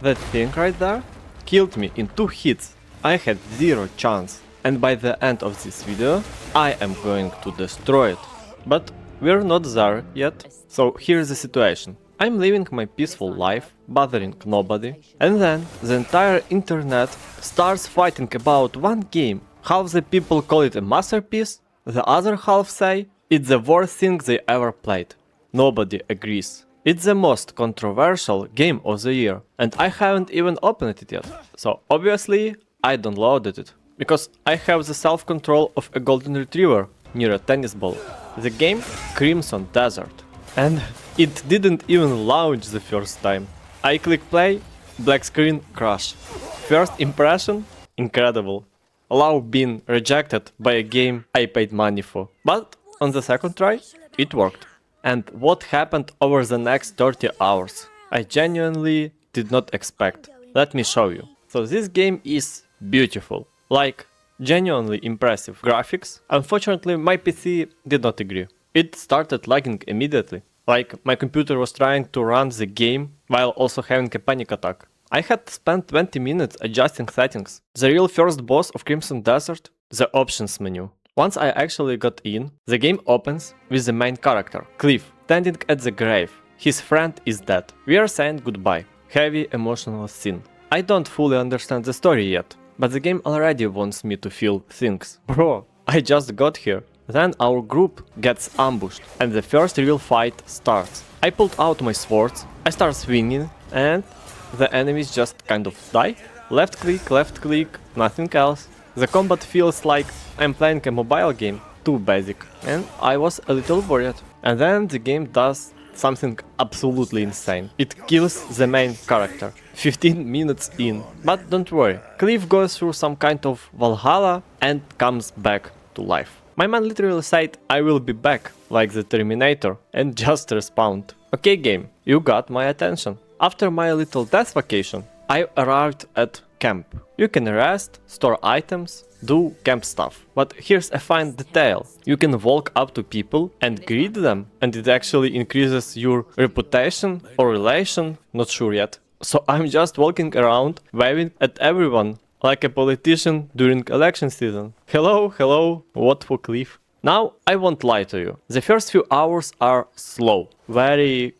That thing right there killed me in 2 hits. I had 0 chance. And by the end of this video, I am going to destroy it. But we're not there yet. So here's the situation. I'm living my peaceful life, bothering nobody, and then the entire internet starts fighting about one game. Half the people call it a masterpiece, the other half say it's the worst thing they ever played. Nobody agrees. It's the most controversial game of the year, and I haven't even opened it yet. So obviously I downloaded it, because I have the self-control of a golden retriever near a tennis ball. The game Crimson Desert. And it didn't even launch the first time. I click play, black screen, crash. First impression? Incredible. Love being rejected by a game I paid money for. But on the second try, it worked. And what happened over the next 30 hours? I genuinely did not expect. Let me show you. So this game is beautiful. Like, genuinely impressive graphics. Unfortunately, my PC did not agree. It started lagging immediately. Like, my computer was trying to run the game while also having a panic attack. I had spent 20 minutes adjusting settings. The real first boss of Crimson Desert, the options menu. Once I actually got in, the game opens with the main character, Cliff, standing at the grave. His friend is dead. We are saying goodbye. Heavy emotional scene. I don't fully understand the story yet, but the game already wants me to feel things. Bro, I just got here. Then our group gets ambushed, and the first real fight starts. I pulled out my swords, I start swinging, and the enemies just kind of die. Left click, nothing else. The combat feels like I'm playing a mobile game, too basic, and I was a little worried. And then the game does something absolutely insane. It kills the main character, 15 minutes in. But don't worry, Cliff goes through some kind of Valhalla and comes back to life. My man literally said, I will be back, like the Terminator, and just respawned. Okay game, you got my attention. After my little death vacation, I arrived at camp. You can rest, store items, do camp stuff. But here's a fine detail. You can walk up to people and greet them, and it actually increases your reputation or relation, not sure yet. So I'm just walking around, waving at everyone, like a politician during election season. Hello, what for Cliff? Now, I won't lie to you. The first few hours are slow, very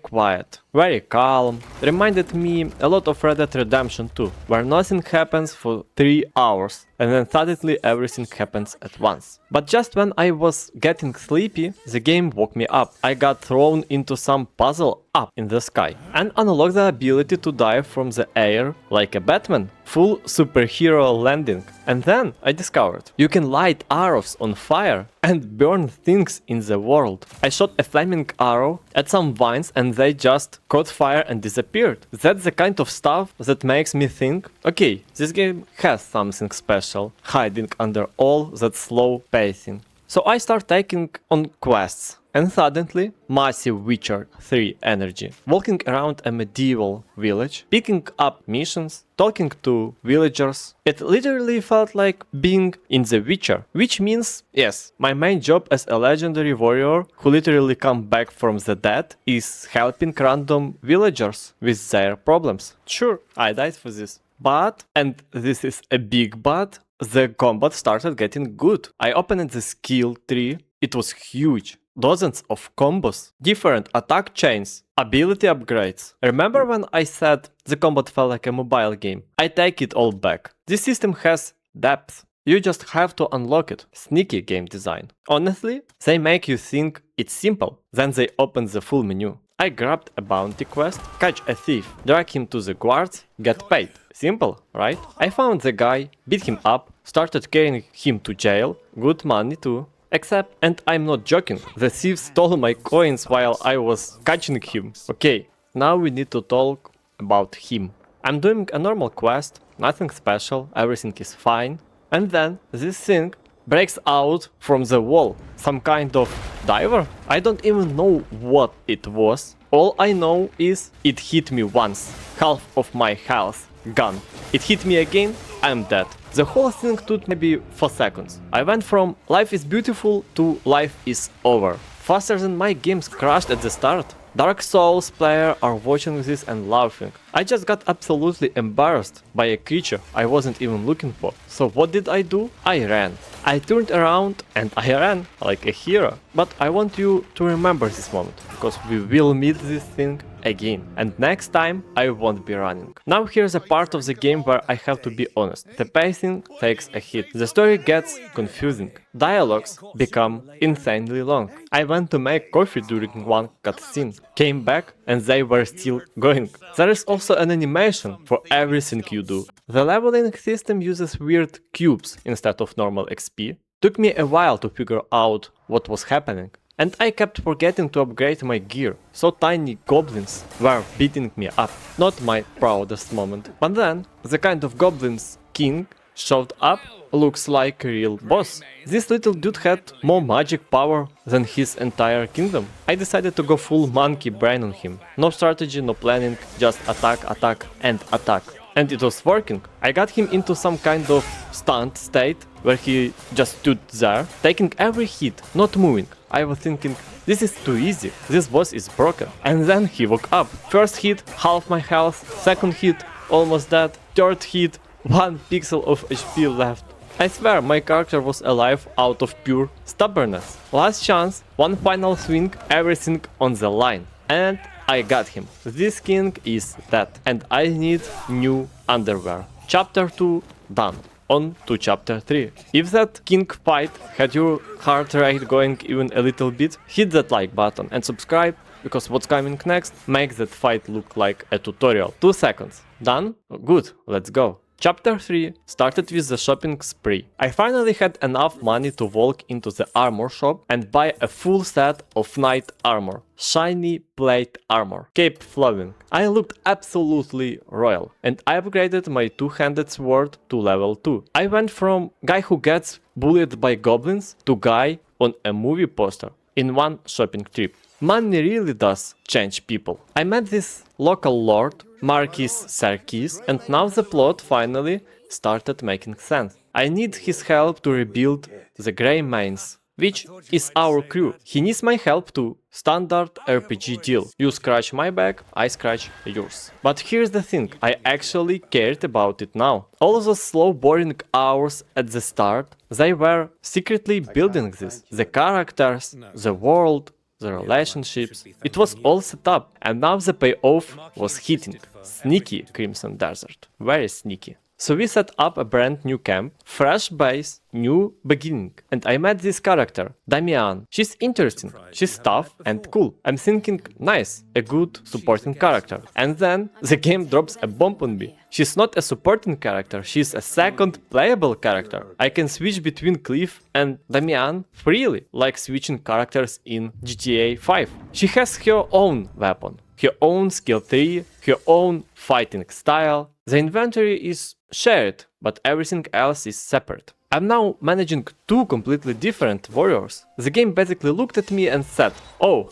quiet, very calm. Reminded me a lot of Red Dead Redemption 2, where nothing happens for 3 hours, and then suddenly everything happens at once. But just when I was getting sleepy, the game woke me up. I got thrown into some puzzle up in the sky, and unlocked the ability to dive from the air like a Batman. Full superhero landing. And then I discovered you can light arrows on fire and burn things in the world. I shot a flaming arrow at some vines and they just caught fire and disappeared. That's the kind of stuff that makes me think, okay, this game has something special, hiding under all that slow pacing. So I start taking on quests. And suddenly, massive Witcher 3 energy. Walking around a medieval village, picking up missions, talking to villagers. It literally felt like being in The Witcher. Which means, yes, my main job as a legendary warrior who literally come back from the dead is helping random villagers with their problems. Sure, I died for this. But, and this is a big but, the combat started getting good. I opened the skill tree. It was huge. Dozens of combos, different attack chains, ability upgrades. Remember when I said the combat felt like a mobile game? I take it all back. This system has depth. You just have to unlock it. Sneaky game design. Honestly, they make you think it's simple. Then they open the full menu. I grabbed a bounty quest, catch a thief, drag him to the guards, get paid. Simple, right? I found the guy, beat him up, started carrying him to jail. Good money too. Except, and I'm not joking, the thief stole my coins while I was catching him. Okay, now we need to talk about him. I'm doing a normal quest, nothing special, everything is fine. And then this thing breaks out from the wall. Some kind of diver? I don't even know what it was. All I know is it hit me once. Half of my health gone. It hit me again, I'm dead. The whole thing took maybe 4 seconds. I went from life is beautiful to life is over. Faster than my games crashed at the start. Dark Souls players are watching this and laughing. I just got absolutely embarrassed by a creature I wasn't even looking for. So what did I do? I ran. I turned around and I ran like a hero. But I want you to remember this moment, because we will meet this thing again, and next time I won't be running. Now here's a part of the game where I have to be honest. The pacing takes a hit. The story gets confusing. Dialogues become insanely long. I went to make coffee during one cutscene, came back and they were still going. There is also an animation for everything you do. The leveling system uses weird cubes instead of normal XP. Took me a while to figure out what was happening. And I kept forgetting to upgrade my gear, so tiny goblins were beating me up. Not my proudest moment. But then, the kind of goblins king showed up, looks like a real boss. This little dude had more magic power than his entire kingdom. I decided to go full monkey brain on him. No strategy, no planning, just attack, attack and attack. And it was working. I got him into some kind of stunned state, where he just stood there, taking every hit, not moving. I was thinking, this is too easy, this boss is broken. And then he woke up. First hit, half my health, second hit, almost dead, third hit, 1 pixel of HP left. I swear my character was alive out of pure stubbornness. Last chance, one final swing, everything on the line. And I got him. This king is dead, and I need new underwear. Chapter 2 done. On to chapter 3. If that king fight had your heart rate going even a little bit, hit that like button and subscribe, because what's coming next makes that fight look like a tutorial. 2 seconds. Done? Good, let's go. Chapter 3 started with the shopping spree. I finally had enough money to walk into the armor shop and buy a full set of knight armor. Shiny plate armor. Cape flowing. I looked absolutely royal, and I upgraded my two-handed sword to level 2. I went from guy who gets bullied by goblins to guy on a movie poster in one shopping trip. Money really does change people. I met this local lord, Marquis Sarkis, and now the plot finally started making sense. I need his help to rebuild the Grey Mains, which is our crew. He needs my help too. Standard RPG deal. You scratch my back, I scratch yours. But here's the thing, I actually cared about it now. All those slow boring hours at the start, they were secretly building this. The characters, the world, the relationships, it was all set up, and now the payoff was hitting. Sneaky Crimson Desert, very sneaky. So we set up a brand new camp, fresh base, new beginning. And I met this character, Damian. She's interesting, she's tough and cool. I'm thinking, nice, a good supporting character. And then the game drops a bomb on me. She's not a supporting character, she's a second playable character. I can switch between Cliff and Damian freely, like switching characters in GTA 5. She has her own weapon, her own skill tree, her own fighting style. The inventory is shared, but everything else is separate. I'm now managing 2 completely different warriors. The game basically looked at me and said, oh,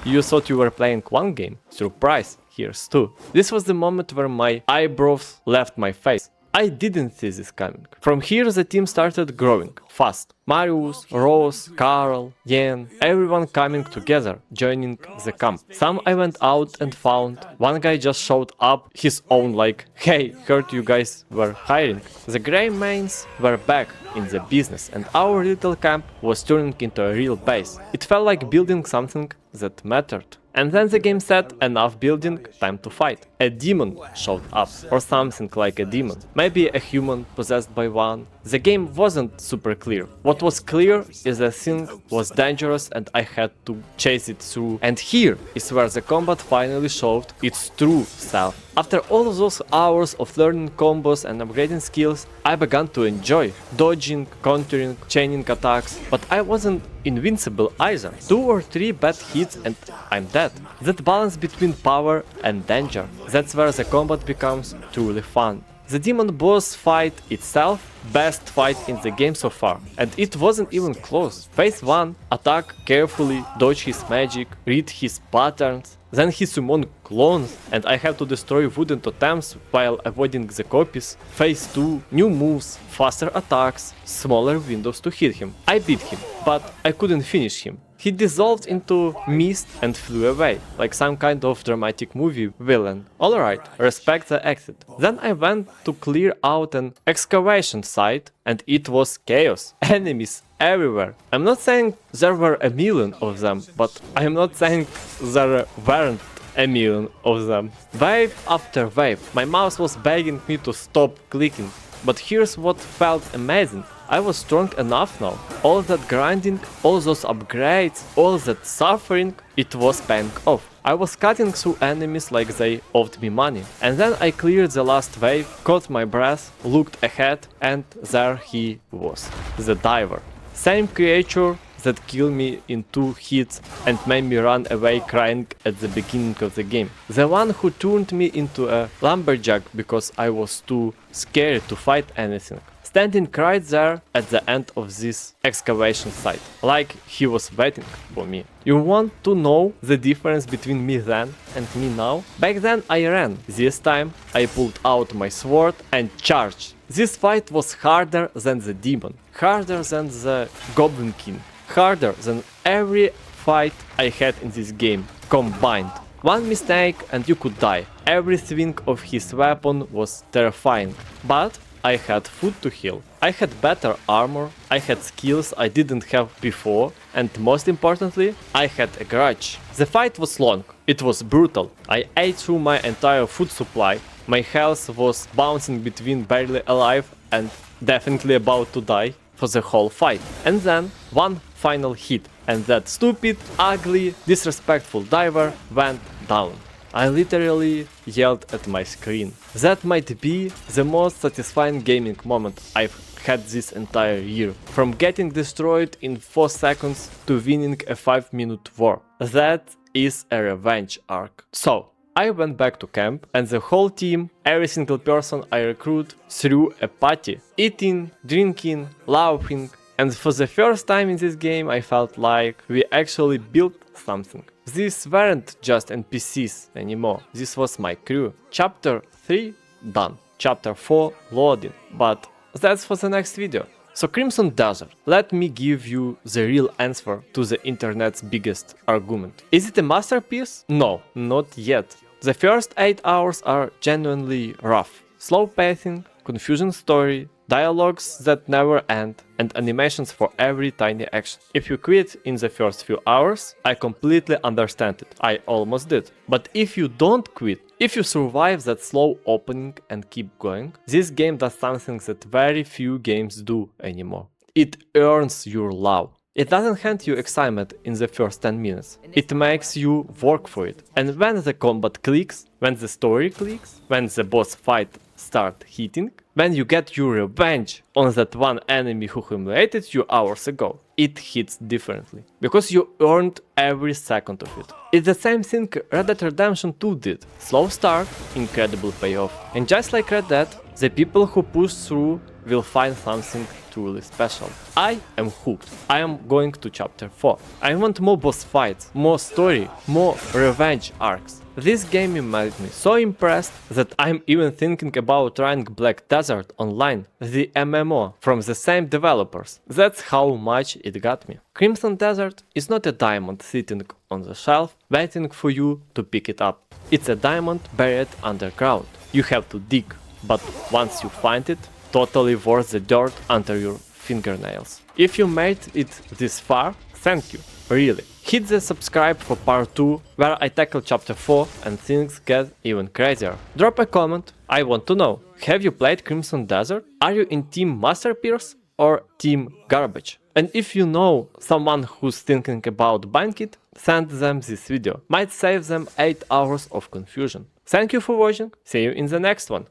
you thought you were playing one game? Surprise, here's 2. This was the moment where my eyebrows left my face. I didn't see this coming. From here the team started growing, fast. Marius, Rose, Carl, Yen, everyone coming together, joining the camp. Some I went out and found, one guy just showed up his own like, hey, heard you guys were hiring. The Grey Mains were back in the business and our little camp was turning into a real base. It felt like building something that mattered. And then the game said, enough building, time to fight. A demon showed up, or something like a demon. Maybe a human possessed by one. The game wasn't super clear. What was clear is the thing was dangerous and I had to chase it through. And here is where the combat finally showed its true self. After all of those hours of learning combos and upgrading skills, I began to enjoy dodging, countering, chaining attacks, but I wasn't invincible either. 2 or 3 bad hits and I'm dead. That balance between power and danger, that's where the combat becomes truly fun. The demon boss fight itself, best fight in the game so far, and it wasn't even close. Phase 1, attack carefully, dodge his magic, read his patterns, then he summoned clones and I have to destroy wooden totems while avoiding the copies. Phase 2, new moves, faster attacks, smaller windows to hit him. I beat him, but I couldn't finish him. He dissolved into mist and flew away, like some kind of dramatic movie villain. Alright, respect the exit. Then I went to clear out an excavation site and it was chaos. Enemies everywhere. I'm not saying there were a million of them, but I'm not saying there weren't a million of them. Wave after wave. My mouse was begging me to stop clicking. But here's what felt amazing. I was strong enough now. All that grinding, all those upgrades, all that suffering, it was paying off. I was cutting through enemies like they owed me money. And then I cleared the last wave, caught my breath, looked ahead, and there he was. The diver. Same creature that killed me in 2 hits and made me run away crying at the beginning of the game. The one who turned me into a lumberjack because I was too scared to fight anything. Standing right there at the end of this excavation site, like he was waiting for me. You want to know the difference between me then and me now? Back then I ran. This time I pulled out my sword and charged. This fight was harder than the demon, harder than the Goblin King, harder than every fight I had in this game combined. One mistake and you could die. Every swing of his weapon was terrifying, but I had food to heal. I had better armor, I had skills I didn't have before, and most importantly, I had a grudge. The fight was long, it was brutal. I ate through my entire food supply, my health was bouncing between barely alive and definitely about to die for the whole fight. And then one final hit, and that stupid, ugly, disrespectful diver went down. I literally yelled at my screen. That might be the most satisfying gaming moment I've had this entire year. From getting destroyed in 4 seconds to winning a 5-minute war. That is a revenge arc. So, I went back to camp and the whole team, every single person I recruit, threw a party. Eating, drinking, laughing. And for the first time in this game I felt like we actually built something. These weren't just NPCs anymore, this was my crew. Chapter 3 done, Chapter 4 loading, but that's for the next video. So Crimson Desert, let me give you the real answer to the internet's biggest argument. Is it a masterpiece? No, not yet. The first 8 hours are genuinely rough. Slow pacing, confusing story, dialogues that never end, and animations for every tiny action. If you quit in the first few hours, I completely understand it. I almost did. But if you don't quit, if you survive that slow opening and keep going, this game does something that very few games do anymore. It earns your love. It doesn't hand you excitement in the first 10 minutes. It makes you work for it. And when the combat clicks, when the story clicks, when the boss fight start hitting, when you get your revenge on that one enemy who humiliated you hours ago, it hits differently. Because you earned every second of it. It's the same thing Red Dead Redemption 2 did. Slow start, incredible payoff. And just like Red Dead, the people who push through will find something truly special. I am hooked. I am going to chapter 4. I want more boss fights, more story, more revenge arcs. This game made me so impressed that I'm even thinking about trying Black Desert Online, the MMO, from the same developers. That's how much it got me. Crimson Desert is not a diamond sitting on the shelf waiting for you to pick it up. It's a diamond buried underground. You have to dig, but once you find it, totally worth the dirt under your fingernails. If you made it this far, thank you, really. Hit the subscribe for part 2, where I tackle chapter 4 and things get even crazier. Drop a comment, I want to know. Have you played Crimson Desert? Are you in Team Masterpiece or Team Garbage? And if you know someone who's thinking about buying it, send them this video. Might save them 8 hours of confusion. Thank you for watching, see you in the next one.